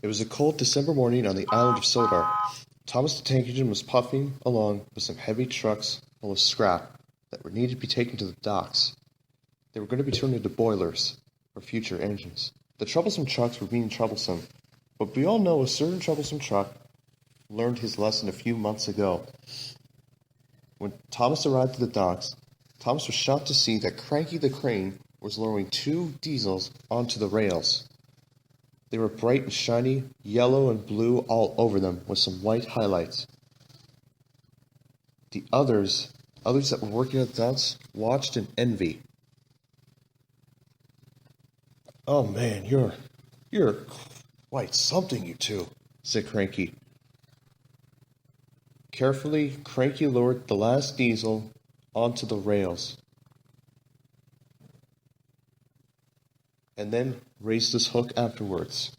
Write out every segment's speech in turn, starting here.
It was a cold December morning on the island of Sodor. Thomas the tank engine was puffing along with some heavy trucks full of scrap that were needed to be taken to the docks. They were going to be turned into boilers for future engines. The troublesome trucks were being troublesome, but we all know a certain troublesome truck learned his lesson a few months ago. When Thomas arrived at the docks, Thomas was shocked to see that Cranky the Crane was lowering two diesels onto the rails. They were bright and shiny, yellow and blue all over them, with some white highlights. The others that were working at the docks, watched in envy. "Oh man, you're quite something, you two," said Cranky. Carefully, Cranky lowered the last diesel onto the rails, and then raised his hook afterwards.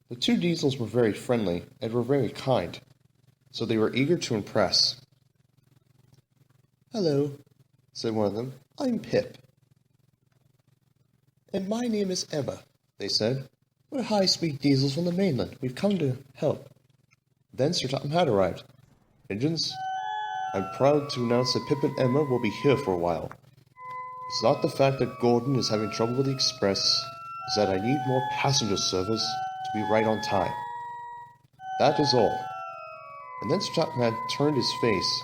The two diesels were very friendly and were very kind, so they were eager to impress. "Hello," said one of them. "I'm Pip." "And my name is Emma," they said. "We're high-speed diesels from the mainland. We've come to help." Then Sir Topham Hatt arrived. "Engines, I'm proud to announce that Pip and Emma will be here for a while. It's not the fact that Gordon is having trouble with the express, it's that I need more passenger service to be right on time. That is all." And then Sir Topham Hatt turned his face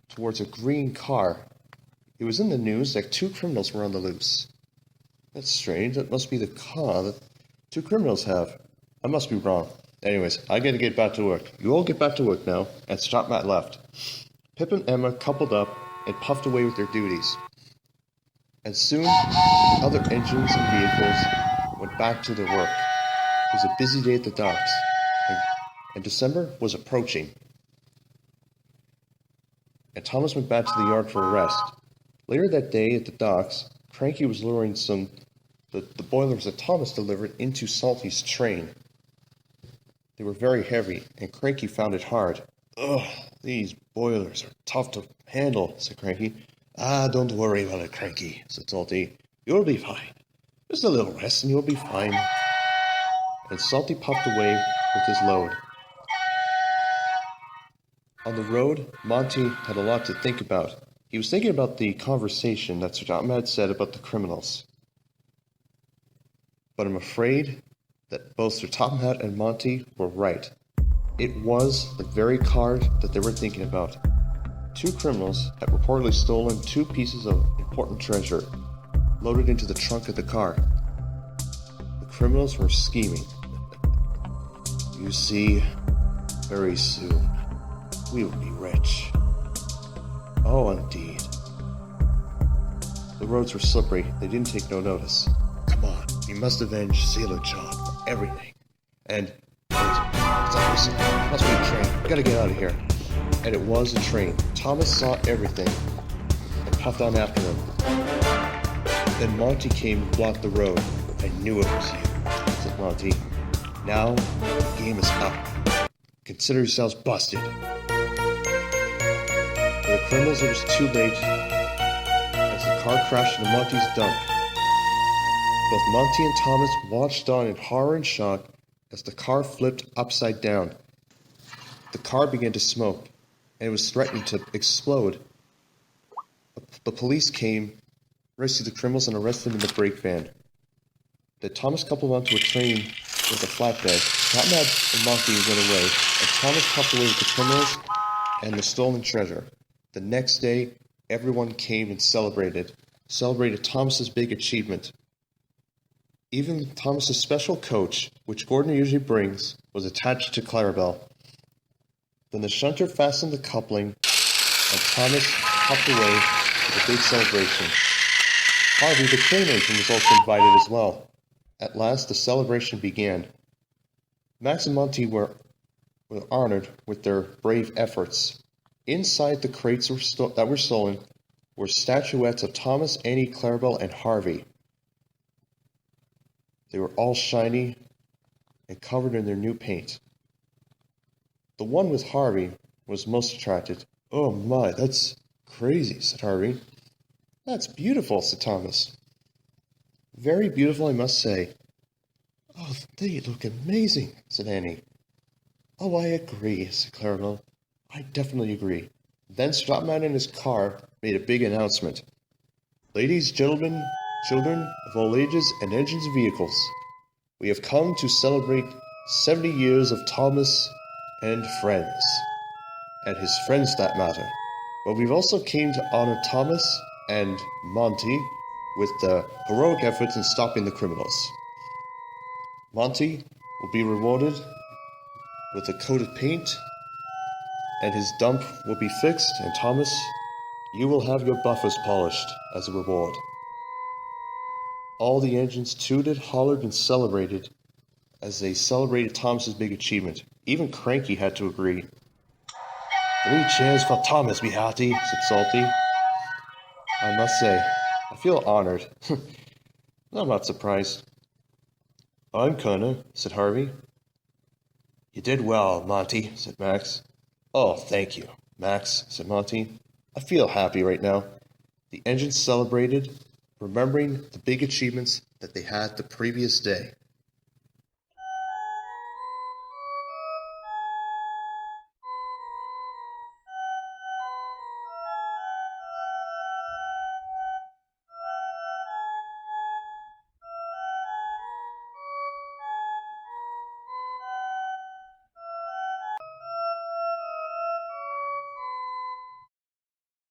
towards a green car. It was in the news that two criminals were on the loose. "That's strange, that must be the car that two criminals have. I must be wrong. Anyways, I gotta get back to work. You all get back to work now." And Sir Topham Hatt left. Pip and Emma coupled up and puffed away with their duties. And soon, other engines and vehicles went back to their work. It was a busy day at the docks, and December was approaching. And Thomas went back to the yard for a rest. Later that day at the docks, Cranky was lowering the boilers that Thomas delivered into Salty's train. They were very heavy, and Cranky found it hard. "Ugh, these boilers are tough to handle," said Cranky. "Ah, don't worry about it, Cranky," said Salty. "You'll be fine. Just a little rest and you'll be fine." And Salty puffed away with his load. On the road, Monty had a lot to think about. He was thinking about the conversation that Sir Topham had said about the criminals. But I'm afraid that both Sir Topham Hatt and Monty were right. It was the very card that they were thinking about. Two criminals had reportedly stolen two pieces of important treasure, loaded into the trunk of the car. The criminals were scheming. "You see, very soon, we will be rich." Oh, indeed. The roads were slippery. They didn't take no notice. "Come on, we must avenge Sailor John for everything." And, it's obviously, it must be a train. We gotta get out of here. And it was a train. Thomas saw everything and puffed on after him. Then Monty came and blocked the road. "I knew it was you," said Monty. "Now, the game is up. Consider yourselves busted." For the criminals, it was too late as the car crashed into Monty's dump. Both Monty and Thomas watched on in horror and shock as the car flipped upside down. The car began to smoke, and it was threatening to explode. The police came, rescued the criminals, and arrested them in the brake van. Then Thomas coupled onto a train with a flatbed. Topham Hatt and Monty went away, and Thomas puffed away with the criminals and the stolen treasure. The next day, everyone came and celebrated Thomas's big achievement. Even Thomas's special coach, which Gordon usually brings, was attached to Clarabelle. Then the shunter fastened the coupling, and Thomas puffed away with a big celebration. Harvey, the train engine, was also invited as well. At last, the celebration began. Max and Monty were honored with their brave efforts. Inside the crates that were stolen were statuettes of Thomas, Annie, Clarabelle, and Harvey. They were all shiny and covered in their new paint. The one with Harvey was most attracted. "Oh my, that's crazy," said Harvey. "That's beautiful," said Thomas. "Very beautiful, I must say. Oh, they look amazing, said Annie. Oh, I agree, said Clarabelle. I definitely agree. Then Strapman in his car made a big announcement. Ladies, gentlemen, children of all ages and engines and vehicles, we have come to celebrate 70 years of Thomas and friends, and his friends that matter. But we've also came to honor Thomas and Monty with the heroic efforts in stopping the criminals. Monty will be rewarded with a coat of paint, and his dump will be fixed, and Thomas, you will have your buffers polished as a reward. All the engines tooted, hollered, and celebrated as they celebrated Thomas's big achievement. Even Cranky had to agree. 3 cheers for Thomas, me hearty, said Salty. I must say, I feel honored. I'm not surprised. I'm kinda, said Harvey. You did well, Monty, said Max. Oh, thank you, Max, said Monty. I feel happy right now. The engines celebrated, remembering the big achievements that they had the previous day.